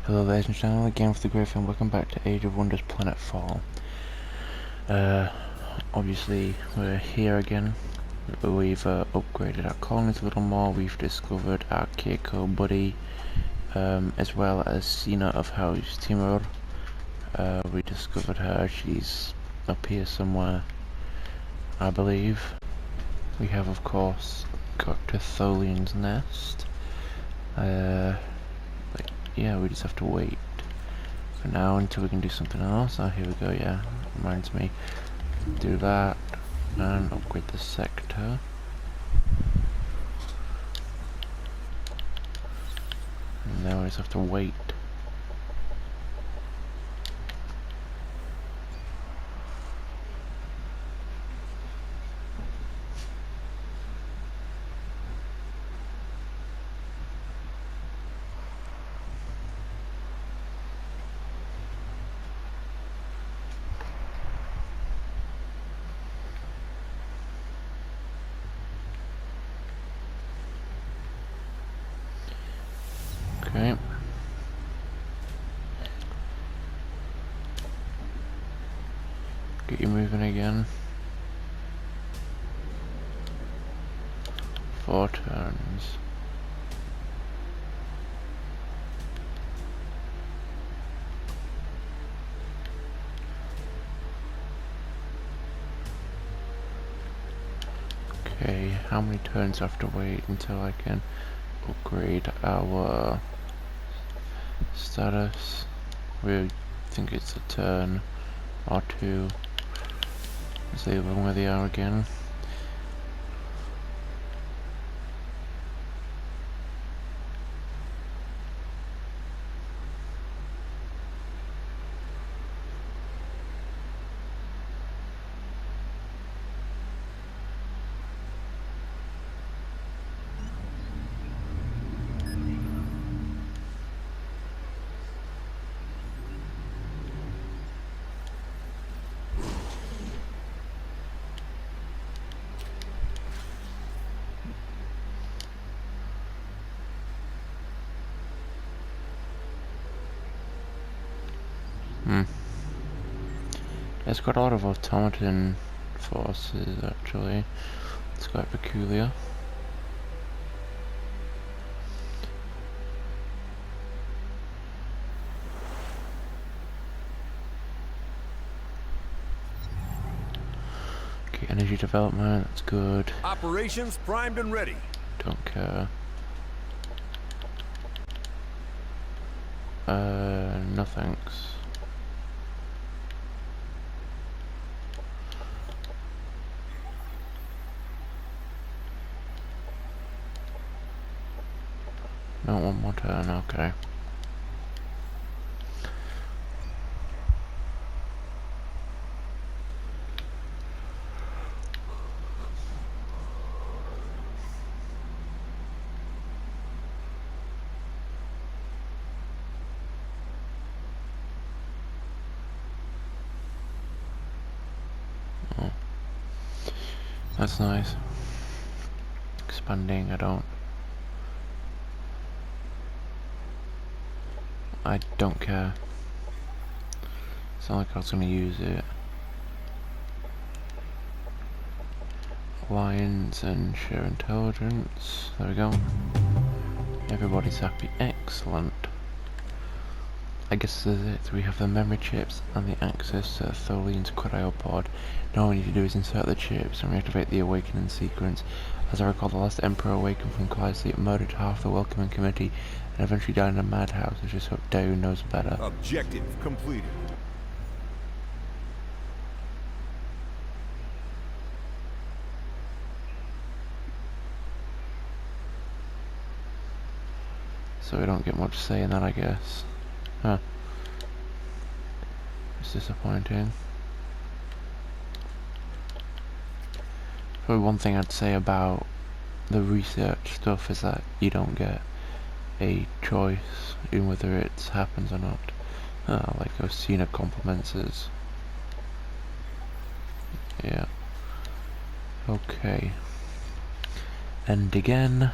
Hello ladies and gentlemen, again with the Griffin, welcome back to Age of Wonders Planetfall. Obviously we're here again. We've upgraded our colonies a little more, we've discovered our Keiko buddy, as well as Sina of House Timur. We discovered her, she's up here somewhere, I believe. We have of course got to Tholian's nest. Yeah, we just have to wait for now until we can do something else. Oh, here we go, yeah, reminds me. Do that, and upgrade the sector. And then we just have to wait. Okay. Get you moving again. 4 turns. Okay, how many turns do I have to wait until I can upgrade our status? We think it's a turn or two. Let's leave them where they are again. It's got a lot of automaton forces actually. It's quite peculiar. Okay, energy development, that's good. Operations primed and ready. Don't care. No thanks. No, one more turn, okay. Oh. That's nice. Expanding, I don't care. It's not like I was gonna use it. Alliance and share intelligence. There we go. Everybody's happy. Excellent. I guess this is it. We have the memory chips and the access to Tholian's cryopod. Now all we need to do is insert the chips and reactivate the awakening sequence. As I recall, the last Emperor awakened from quiet sleep, murdered half the welcoming committee, and eventually died in a madhouse. I just hope Daewoo knows better. Objective completed. So we don't get much say in that, I guess. Huh. It's disappointing. Probably one thing I'd say about the research stuff is that you don't get a choice in whether it happens or not. Like Osina compliments us. Yeah. Okay. And again.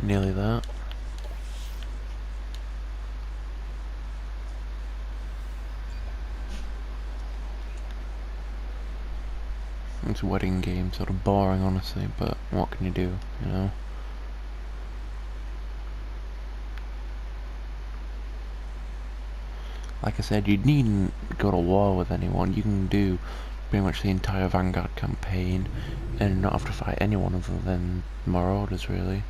Nearly that. It's a wedding game, sort of boring honestly, but what can you do, you know? Like I said, you needn't go to war with anyone. You can do pretty much the entire Vanguard campaign and not have to fight anyone other than Marauders, really.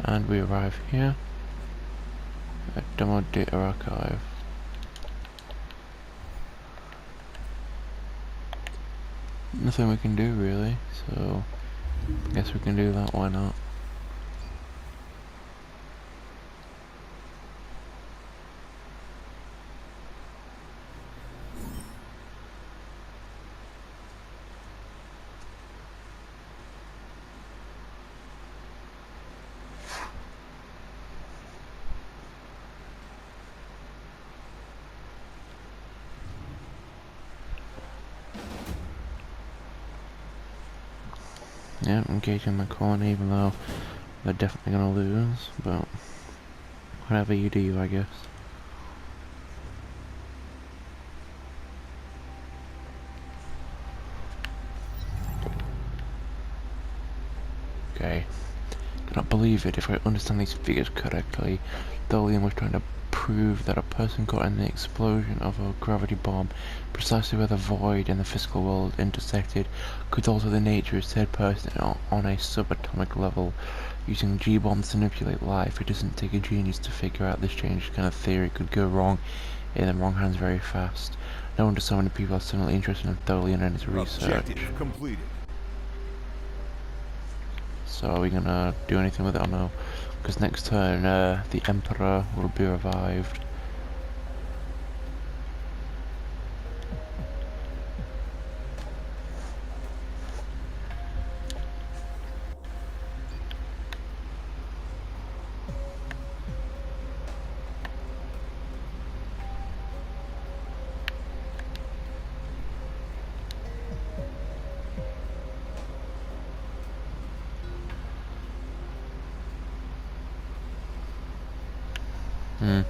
And we arrive here at Demo Data Archive. Nothing we can do really, so I guess we can do that, why not? Yeah, engaging my colony even though they're definitely gonna lose, but whatever you do, I guess. Okay. Cannot believe it. If I understand these figures correctly, Tholian was trying to prove that a person caught in the explosion of a gravity bomb, precisely where the void in the physical world intersected, could alter the nature of said person on a subatomic level. Using G-bombs to manipulate life, it doesn't take a genius to figure out this strange kind of theory could go wrong in the wrong hands very fast. No wonder so many people are suddenly interested in Tholian and his research. Objective completed. So are we gonna do anything with it or no? Because next turn, the Emperor will be revived. Hmm.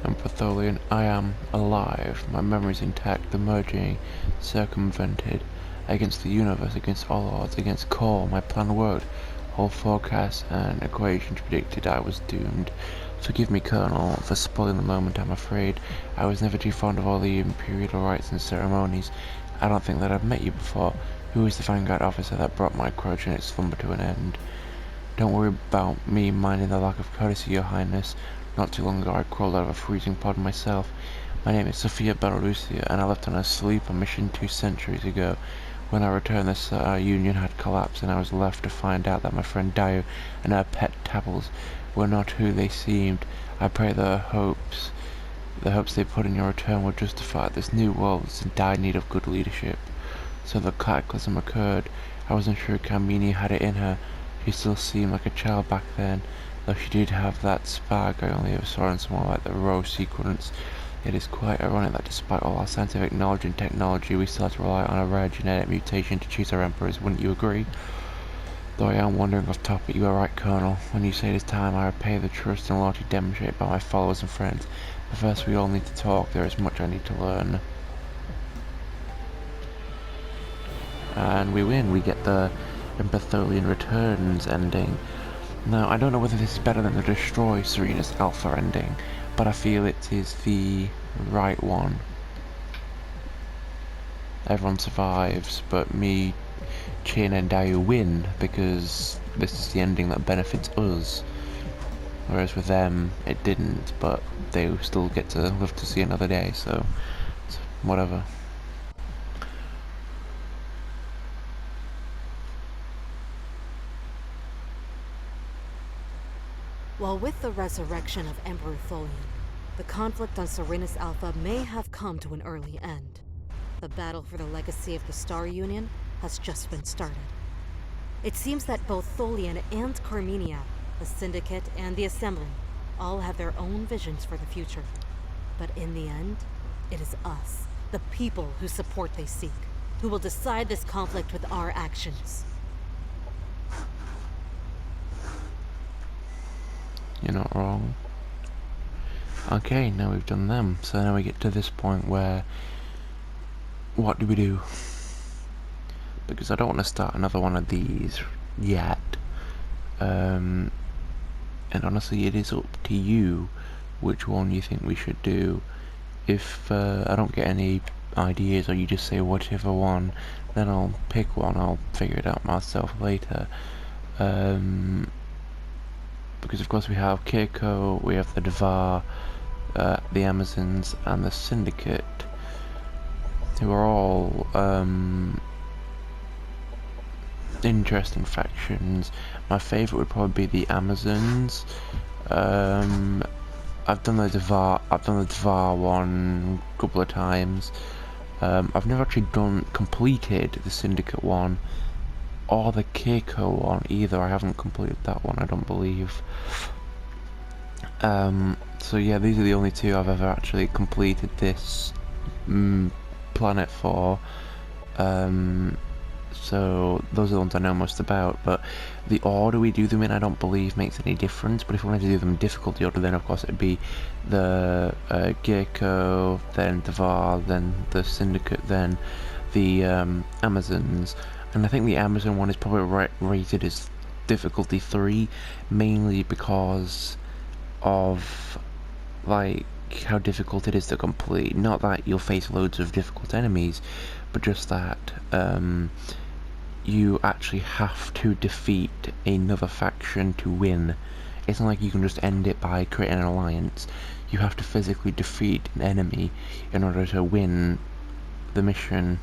Emperor Tholian, I am alive. My memory's intact. The merging, circumvented. Against the universe, against all odds, against core. My plan worked. All forecasts and equations predicted I was doomed. Forgive me, Colonel, for spoiling the moment, I'm afraid. I was never too fond of all the imperial rites and ceremonies. I don't think that I've met you before. Who is the Vanguard officer that brought my cryogenic slumber to an end? Don't worry about me minding the lack of courtesy, Your Highness. Not too long ago I crawled out of a freezing pod myself. My name is Sophia Belarusia, and I left on a sleeper mission 2 centuries ago. When I returned, the Star Union had collapsed, and I was left to find out that my friend Dio and her pet Tapples were not who they seemed. I pray the hopes they put in your return will justify this new world is in dire need of good leadership. So the cataclysm occurred. I wasn't sure Carmini had it in her. She still seemed like a child back then, though she did have that spark I only ever saw in someone like the Rose sequence. It is quite ironic that despite all our scientific knowledge and technology, we still have to rely on a rare genetic mutation to choose our emperors, wouldn't you agree? Though I am wandering off topic, you are right, Colonel. When you say it is time, I repay the trust and loyalty demonstrated by my followers and friends. But first, we all need to talk. There is much I need to learn. And we win. We get the Empertholian Returns ending. Now, I don't know whether this is better than the Destroy Serenus Alpha ending, but I feel it is the right one. Everyone survives, but me, Chin and Dayu win, because this is the ending that benefits us. Whereas with them, it didn't, but they still get to live to see another day, so it's whatever. While with the resurrection of Emperor Tholian, the conflict on Serenus Alpha may have come to an early end. The battle for the legacy of the Star Union has just been started. It seems that both Tholian and Carmenia, the Syndicate and the Assembly, all have their own visions for the future. But in the end, it is us, the people whose support they seek, who will decide this conflict with our actions. You're not wrong. Okay, now we've done them, so now we get to this point where, what do we do? Because I don't want to start another one of these yet. And honestly, it is up to you which one you think we should do. If I don't get any ideas, or you just say whichever one, then I'll pick one. I'll figure it out myself later. Because of course we have Keiko, we have the Devar, the Amazons, and the Syndicate, who are all interesting factions. My favourite would probably be the Amazons. I've done the Devar one a couple of times. I've never actually completed the Syndicate one or the Keiko one either. I haven't completed that one, I don't believe. So yeah, these are the only two I've ever actually completed this Planetfall. So those are the ones I know most about, but the order we do them in I don't believe makes any difference. But if we wanted to do them in difficulty order, then of course it'd be the Gecko, then Devar, then the Syndicate, then the Amazons. And I think the Amazon one is probably rated as difficulty 3, mainly because of like how difficult it is to complete. Not that you'll face loads of difficult enemies, but just that you actually have to defeat another faction to win. It's not like you can just end it by creating an alliance. You have to physically defeat an enemy in order to win the mission.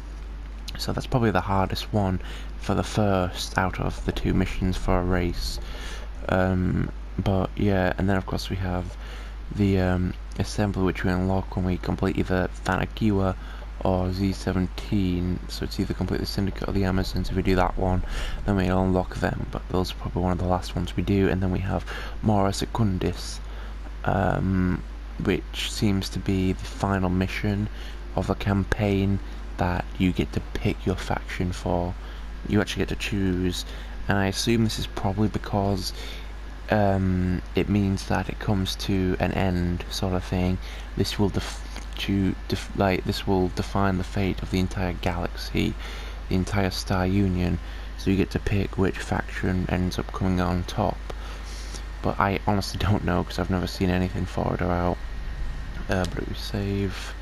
So that's probably the hardest one for the first out of the 2 missions for a race. But yeah, and then of course we have the assembly, which we unlock when we complete either Thanakiwa or Z17, so it's either complete the Syndicate or the Amazons. If we do that one, then we unlock them, but those are probably one of the last ones we do. And then we have Mora Secundis, which seems to be the final mission of the campaign that you get to pick your faction for. You actually get to choose, and I assume this is probably because it means that it comes to an end, sort of thing. This will this will define the fate of the entire galaxy, the entire Star Union. So you get to pick which faction ends up coming on top. But I honestly don't know, because I've never seen anything for it or out. But we save.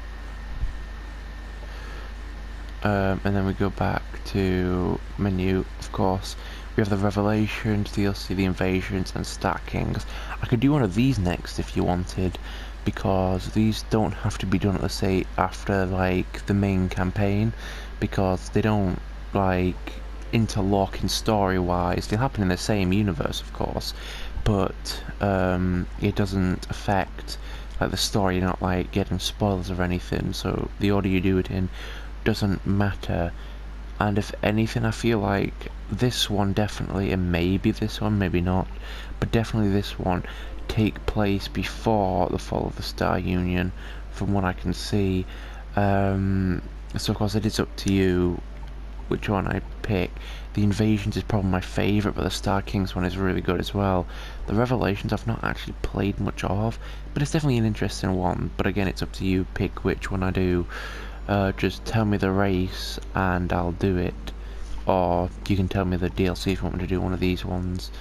And then we go back to menu, of course. We have the Revelations, DLC, the Invasions, and Stackings. I could do one of these next if you wanted, because these don't have to be done at the same after like the main campaign, because they don't like interlock in story-wise. They happen in the same universe, of course, but it doesn't affect like the story. You're not like getting spoilers or anything, so the order you do it in doesn't matter. And if anything, I feel like this one definitely, and maybe this one, maybe not, but definitely this one, take place before the fall of the Star Union, from what I can see. So of course it is up to you which one I pick. The Invasions is probably my favourite, but the Star Kings one is really good as well. The Revelations I've not actually played much of, but it's definitely an interesting one. But again, it's up to you, pick which one I do. Just tell me the race and I'll do it. Or you can tell me the DLC if you want me to do one of these ones.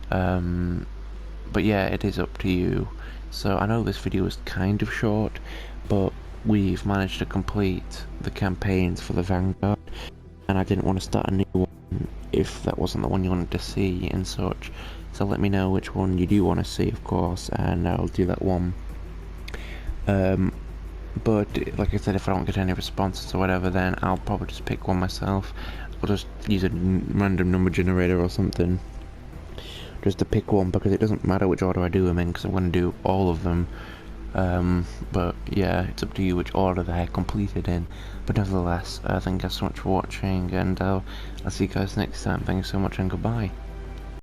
But yeah, it is up to you. So I know this video is kind of short, but we've managed to complete the campaigns for the Vanguard, and I didn't want to start a new one if that wasn't the one you wanted to see and such. So let me know which one you do want to see, of course, and I'll do that one. But like I said, if I don't get any responses or whatever, then I'll probably just pick one myself. I'll just use a random number generator or something just to pick one, because it doesn't matter which order I do them in, because I'm going to do all of them. But yeah, it's up to you which order they're completed in. But nevertheless, thank you guys so much for watching, and I'll see you guys next time. Thank you so much, and goodbye.